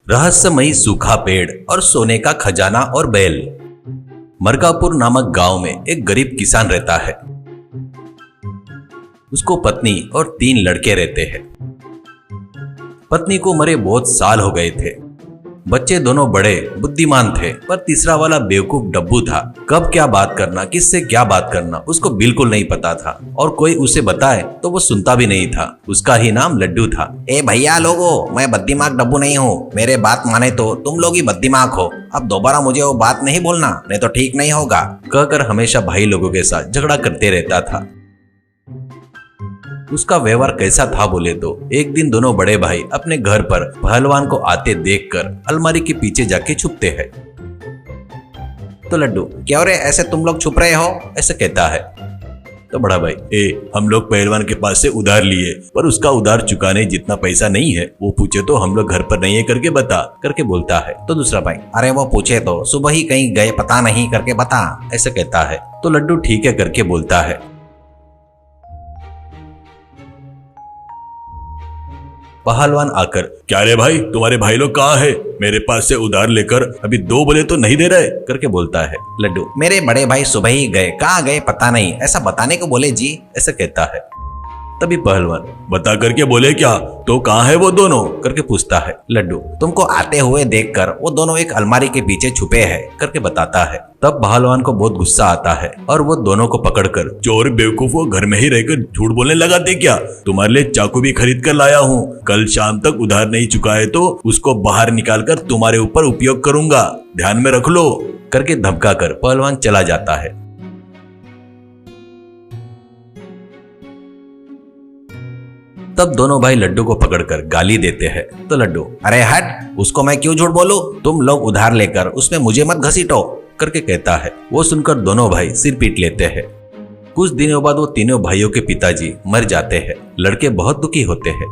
रहस्यमयी सूखा पेड़ और सोने का खजाना और बैल। मरकापुर नामक गांव में एक गरीब किसान रहता है। उसको पत्नी और 3 लड़के रहते हैं। पत्नी को मरे बहुत साल हो गए थे। बच्चे दोनों बड़े बुद्धिमान थे, पर तीसरा वाला बेवकूफ डब्बू था। कब क्या बात करना, किससे क्या बात करना, उसको बिल्कुल नहीं पता था और कोई उसे बताए तो वो सुनता भी नहीं था। उसका ही नाम लड्डू था। ए भैया लोगो, मैं बद्दीमाक डब्बू नहीं हूँ। मेरे बात माने तो तुम लोग ही बद्दीमाक हो। अब दोबारा मुझे वो बात नहीं बोलना, नहीं तो ठीक नहीं होगा, कहकर हमेशा भाई लोगों के साथ झगड़ा करते रहता था। उसका व्यवहार कैसा था बोले तो एक दिन दोनों बड़े भाई अपने घर पर पहलवान को आते देखकर अलमारी के पीछे जाके छुपते हैं। तो लड्डू, क्यों रे ऐसे तुम लोग छुप रहे हो? ऐसे कहता है। तो बड़ा भाई, हम लोग पहलवान के पास से उधार लिए, पर उसका उधार चुकाने जितना पैसा नहीं है। वो पूछे तो हम लोग घर पर नहीं है करके बता, करके बोलता है। तो दूसरा भाई, अरे वो पूछे तो सुबह ही कहीं गए पता नहीं करके बता, ऐसे कहता है। तो लड्डू ठीक है करके बोलता है। पहलवान आकर, क्या रे भाई, तुम्हारे भाई लोग कहाँ है? मेरे पास से उधार लेकर अभी 2 बोले तो नहीं दे रहे, करके बोलता है। लड्डू, मेरे बड़े भाई सुबह ही गए, कहाँ गए पता नहीं, ऐसा बताने को बोले जी, ऐसा कहता है। तभी पहलवान, बता करके बोले क्या? तो कहाँ है वो दोनों, करके पूछता है। लड्डू, तुमको आते हुए देखकर वो दोनों एक अलमारी के पीछे छुपे हैं, करके बताता है। तब पहलवान को बहुत गुस्सा आता है और वो दोनों को पकड़कर, चोर बेवकूफो, घर में ही रहकर झूठ बोलने लगाते क्या? तुम्हारे लिए चाकू भी खरीद कर लाया हूँ। कल शाम तक उधार नहीं चुकाए तो उसको बाहर निकाल कर तुम्हारे ऊपर उपयोग करूंगा, ध्यान में रख लो, करके धमका कर पहलवान चला जाता है। तब दोनों भाई लड्डू को पकड़कर गाली देते हैं। तो लड्डू, अरे हट, उसको मैं क्यों झूठ बोलूं? तुम लोग उधार लेकर उसमें मुझे मत घसीटो, करके कहता है। वो सुनकर दोनों भाई सिर पीट लेते हैं। कुछ दिनों बाद वो तीनों भाइयों के पिताजी मर जाते हैं। लड़के बहुत दुखी होते हैं।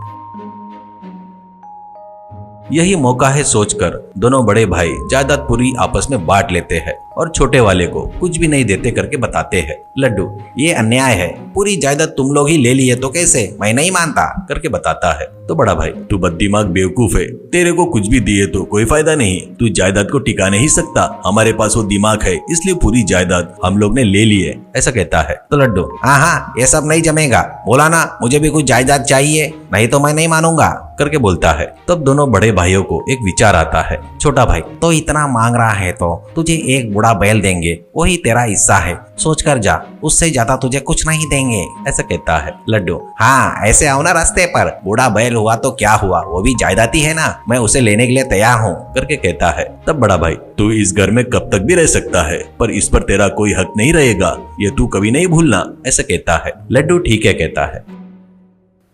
यही मौका है सोचकर दोनों बड़े भाई जायदाद पूरी आपस में बांट लेते हैं और छोटे वाले को कुछ भी नहीं देते करके बताते हैं। लड्डू, ये अन्याय है, पूरी जायदाद तुम लोग ही ले लिए तो कैसे? मैं नहीं मानता, करके बताता है। तो बड़ा भाई, तू बद्दीमाक बेवकूफ है, तेरे को कुछ भी दिए तो कोई फायदा नहीं, तू जायदाद को टिका नहीं सकता। हमारे पास वो दिमाग है, इसलिए पूरी जायदाद हम लोग ने ले ली है, ऐसा कहता है। तो लड्डू, हाँ, ये सब नहीं जमेगा, बोला ना मुझे भी कुछ जायदाद चाहिए, नहीं तो मैं नहीं मानूंगा, करके बोलता है। तब दोनों बड़े भाइयों को एक विचार आता है। छोटा भाई, तो इतना मांग रहा है तो तुझे एक बूढ़ा बैल देंगे, वही तेरा हिस्सा है, सोच कर जा, उससे ज्यादा तुझे कुछ नहीं देंगे, ऐसा कहता है। लड्डू, हाँ, ऐसे आओ ना रास्ते पर, बूढ़ा बैल हुआ तो क्या हुआ, वो भी जायदादी है ना, मैं उसे लेने के लिए तैयार हूँ, करके कहता है। तब बड़ा भाई, तू इस घर में कब तक भी रह सकता है, पर इस पर तेरा कोई हक नहीं रहेगा, ये तू कभी नहीं भूलना, ऐसा कहता है। लड्डू ठीक है कहता है।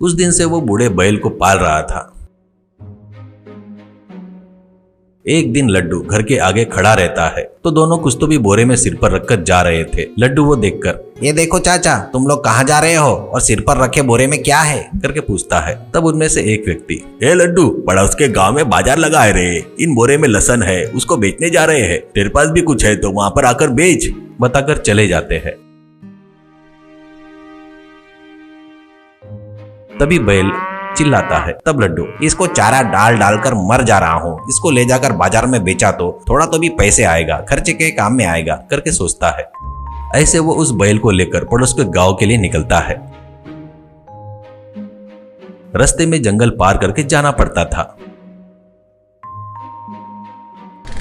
उस दिन से वो बूढ़े बैल को पाल रहा था। एक दिन लड्डू घर के आगे खड़ा रहता है तो दोनों कुछ तो भी बोरे में सिर पर रखकर जा रहे थे। लड्डू वो देखकर, ये देखो चाचा, तुम लोग कहाँ जा रहे हो और सिर पर रखे बोरे में क्या है, करके पूछता है। तब उनमें से एक व्यक्ति, ए लड्डू, पड़ोस के गांव में बाजार लगा है रे, इन बोरे में लहसुन है, उसको बेचने जा रहे हैं, तेरे पास भी कुछ है तो वहां पर आकर बेच, बताकर चले जाते हैं। तभी बैल चिल्लाता है। तब लड्डू, इसको चारा डाल डालकर मर जा रहा हूँ, इसको ले जाकर बाजार में बेचा तो थोड़ा तो भी पैसे आएगा, खर्चे के काम में आएगा, करके सोचता है। ऐसे वो उस बैल को लेकर पड़ोस के गांव के लिए निकलता है। रास्ते में जंगल पार करके जाना पड़ता था।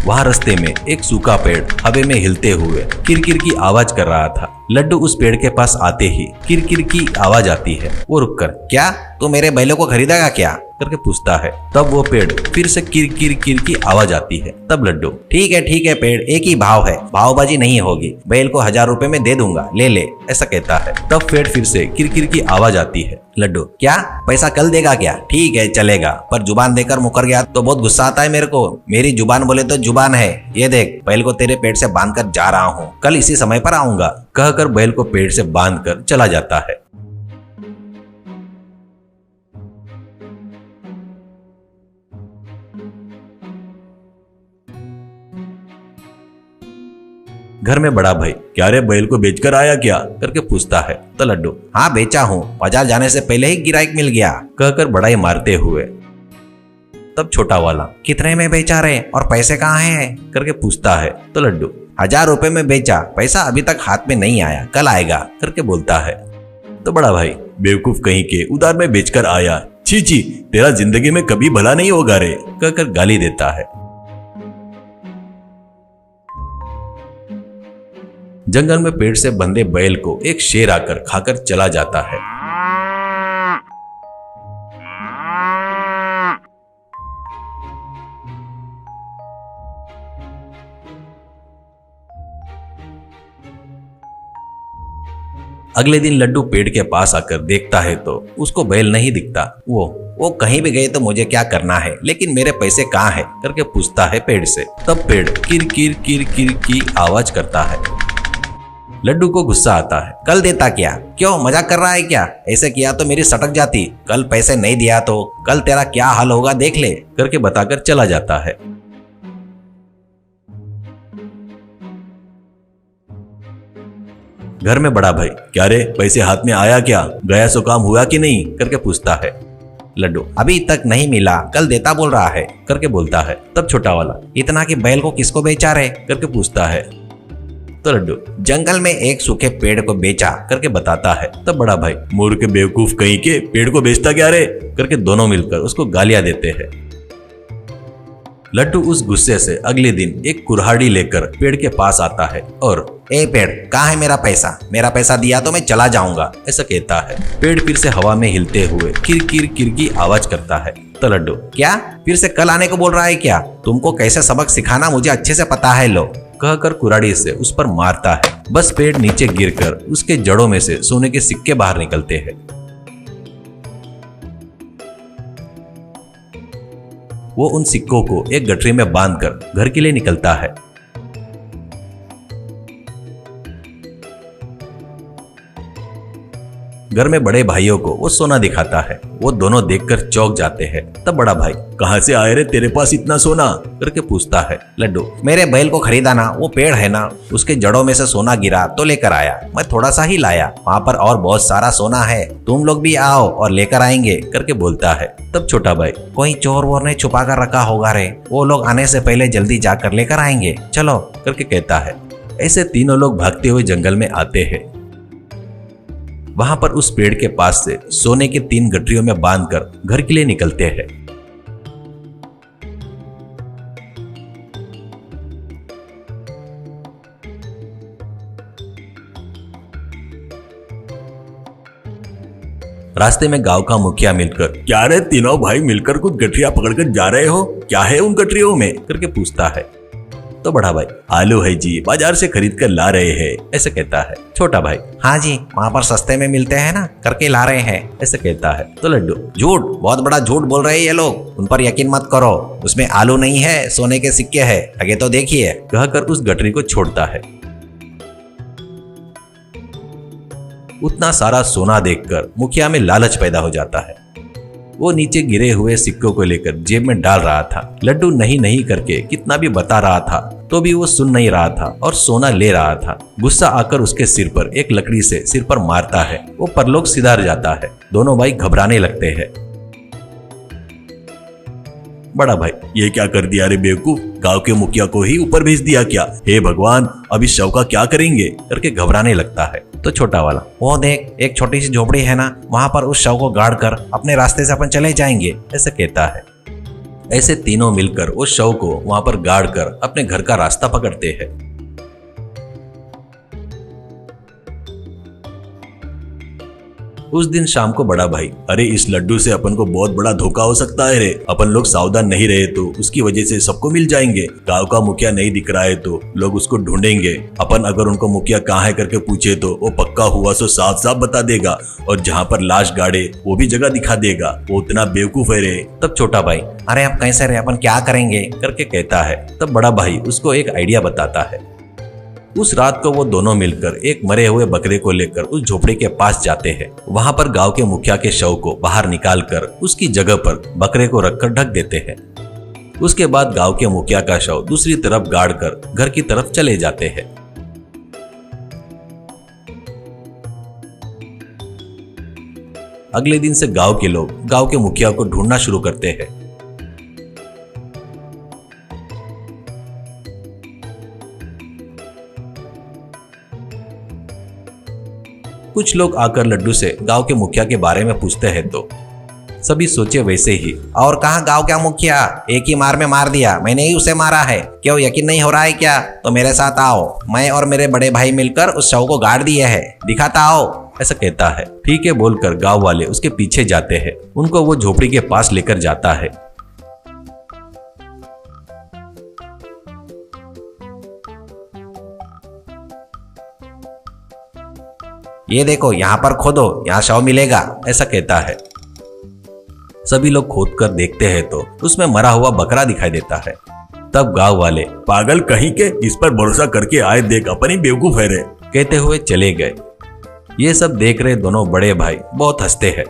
वहां रास्ते में एक सूखा पेड़ हवा में हिलते हुए किरकिर की आवाज कर रहा था। लड्डू उस पेड़ के पास आते ही किरकिर की आवाज आती है। वो रुककर, क्या तू मेरे बैलों को खरीदेगा क्या, करके पूछता है। तब वो पेड़ फिर से किर किर किर की आवाज आती है। तब लड्डू, ठीक है पेड़, एक ही भाव है, भावबाजी नहीं होगी, बैल को 1000 रुपए में दे दूंगा, ले ले, ऐसा कहता है। तब पेड़ फिर से किर किर की आवाज आती है। लड्डू, क्या पैसा कल देगा क्या? ठीक है चलेगा, पर जुबान देकर मुकर गया तो बहुत गुस्सा आता है मेरे को, मेरी जुबान बोले तो जुबान है, ये देख बैल को तेरे पेट से बांध कर जा रहा हूँ, कल इसी समय पर आऊंगा, कहकर बैल को पेड़ से बांधकर चला जाता है। घर में बड़ा भाई, क्या रे बैल को बेचकर आया क्या, करके पूछता है। तो लड्डू, हाँ बेचा हूँ, बाजार जाने से पहले ही गिराइक मिल गया, कहकर बड़ाई मारते हुए तब छोटा वाला कितने में बेचा रे और पैसे कहाँ हैं करके पूछता है। तो लड्डू 1000 रुपए में बेचा, पैसा अभी तक हाथ में नहीं आया, कल आएगा करके बोलता है। तो बड़ा भाई बेवकूफ कहीं के उधार में बेचकर आया, छी छी तेरा जिंदगी में कभी भला नहीं होगा रे कहकर गाली देता है। जंगल में पेड़ से बंधे बैल को एक शेर आकर खाकर चला जाता है। अगले दिन लड्डू पेड़ के पास आकर देखता है तो उसको बैल नहीं दिखता। वो कहीं भी गए तो मुझे क्या करना है, लेकिन मेरे पैसे कहाँ है करके पूछता है पेड़ से। तब पेड़ किर किर किर किर की आवाज करता है। लड्डू को गुस्सा आता है। कल देता क्या, क्यों मजाक कर रहा है क्या, ऐसे किया तो मेरी सटक जाती, कल पैसे नहीं दिया तो कल तेरा क्या हाल होगा देख ले करके बताकर चला जाता है। घर में बड़ा भाई क्या रे पैसे हाथ में आया क्या, गया सो काम हुआ कि नहीं करके पूछता है। लड्डू अभी तक नहीं मिला, कल देता बोल रहा है करके बोलता है। तब छोटा वाला इतना कि बैल को किसको बेचा रे करके पूछता है। तो लड्डू जंगल में एक सूखे पेड़ को बेचा करके बताता है। तब बड़ा भाई मूर्ख बेवकूफ कहीं के पेड़ को बेचता क्या रे करके दोनों मिलकर उसको गालियां देते हैं। लड्डू उस गुस्से से अगले दिन एक कुल्हाड़ी लेकर पेड़ के पास आता है और ए पेड़ कहाँ है मेरा पैसा दिया तो मैं चला जाऊंगा ऐसा कहता है। पेड़ फिर से हवा में हिलते हुए किर किर किर की आवाज करता है। तो लड्डू क्या फिर से कल आने को बोल रहा है क्या, तुमको कैसे सबक सिखाना मुझे अच्छे से पता है लो कहकर कुल्हाड़ी से उस पर मारता है। बस पेड़ नीचे गिरकर उसके जड़ों में से सोने के सिक्के बाहर निकलते हैं। वो उन सिक्कों को एक गठरी में बांधकर घर के लिए निकलता है। घर में बड़े भाइयों को वो सोना दिखाता है। वो दोनों देखकर चौंक जाते हैं। तब बड़ा भाई कहां से आए रे तेरे पास इतना सोना करके पूछता है। लड्डू मेरे बैल को खरीदा ना, वो पेड़ है ना, उसके जड़ों में से सोना गिरा तो लेकर आया, मैं थोड़ा सा ही लाया, वहाँ पर और बहुत सारा सोना है, तुम लोग भी आओ और लेकर आएंगे करके बोलता है। तब छोटा भाई कोई चोर वोर ने छुपा कर रखा होगा रे, वो लोग आने से पहले जल्दी जाकर लेकर आएंगे, चलो करके कहता है। ऐसे तीनों लोग भागते हुए जंगल में आते हैं। वहां पर उस पेड़ के पास से सोने के 3 गठरियों में बांधकर घर के लिए निकलते हैं। रास्ते में गांव का मुखिया मिलकर क्या रे तीनों भाई मिलकर कुछ गठरियां पकड़कर जा रहे हो, क्या है उन गठरियों में करके पूछता है। तो बड़ा भाई आलू है जी, बाजार से खरीद कर ला रहे हैं ऐसे कहता है। छोटा भाई हाँ जी वहाँ पर सस्ते में मिलते हैं ना, करके ला रहे हैं ऐसे कहता है। तो लड्डू झूठ, बहुत बड़ा झूठ बोल रहे हैं ये लोग, उन पर यकीन मत करो, उसमें आलू नहीं है सोने के सिक्के हैं, आगे तो देखिए कहकर उस गठरी को छोड़ता है। उतना सारा सोना देखकर मुखिया में लालच पैदा हो जाता है। वो नीचे गिरे हुए सिक्कों को लेकर जेब में डाल रहा था। लड्डू नहीं नहीं करके कितना भी बता रहा था तो भी वो सुन नहीं रहा था और सोना ले रहा था। गुस्सा आकर उसके सिर पर एक लकड़ी से सिर पर मारता है। वो परलोक सिधार जाता है। दोनों भाई घबराने लगते हैं। बड़ा भाई ये क्या कर दिया रे बेवकूफ, गांव के मुखिया को ही ऊपर भेज दिया क्या, हे भगवान अब इस शव का क्या करेंगे करके घबराने लगता है। तो छोटा वाला वो देख एक छोटी सी झोपड़ी है ना, वहां पर उस शव को गाड़ कर अपने रास्ते से अपन चले जाएंगे ऐसे कहता है। ऐसे तीनों मिलकर उस शव को वहां पर गाड़ कर अपने घर का रास्ता पकड़ते हैं। उस दिन शाम को बड़ा भाई अरे इस लड्डू से अपन को बहुत बड़ा धोखा हो सकता है रे, अपन लोग सावधान नहीं रहे तो उसकी वजह से सबको मिल जाएंगे। गांव का मुखिया नहीं दिख रहा है तो लोग उसको ढूंढेंगे, अपन अगर उनको मुखिया कहाँ है करके पूछे तो वो पक्का हुआ सो साफ साफ बता देगा और जहाँ पर लाश गाड़े वो भी जगह दिखा देगा, वो उतना बेवकूफ है रे। तब छोटा भाई अरे अब कैसे रे, अपन क्या करेंगे करके कहता है। तब बड़ा भाई उसको एक आइडिया बताता है। उस रात को वो दोनों मिलकर एक मरे हुए बकरे को लेकर उस झोपड़ी के पास जाते हैं। वहां पर गांव के मुखिया के शव को बाहर निकालकर उसकी जगह पर बकरे को रखकर ढक देते हैं। उसके बाद गांव के मुखिया का शव दूसरी तरफ गाड़कर घर की तरफ चले जाते हैं। अगले दिन से गांव के लोग गांव के मुखिया को ढूंढना शुरू करते हैं। कुछ लोग आकर लड्डू से गांव के मुखिया के बारे में पूछते हैं तो सभी सोचे वैसे ही। और कहाँ गांव का मुखिया, एक ही मार में मार दिया, मैंने ही उसे मारा है, क्यों यकीन नहीं हो रहा है क्या? तो मेरे साथ आओ, मैं और मेरे बड़े भाई मिलकर उस शव को गाड़ दिए है, दिखाता आओ। ऐसा कहता है। ठीक है बोलकर गांव वाले उसके पीछे जाते हैं। उनको वो झोपड़ी के पास लेकर जाता है। ये देखो, यहाँ पर खोदो, यहाँ शव मिलेगा, ऐसा कहता है। सभी लोग खोद कर देखते हैं तो उसमें मरा हुआ बकरा दिखाई देता है। तब गांव वाले पागल कहीं के, इस पर भरोसा करके आए देख अपनी बेवकूफ है रे, कहते हुए चले गए। ये सब देख रहे दोनों बड़े भाई बहुत हंसते हैं।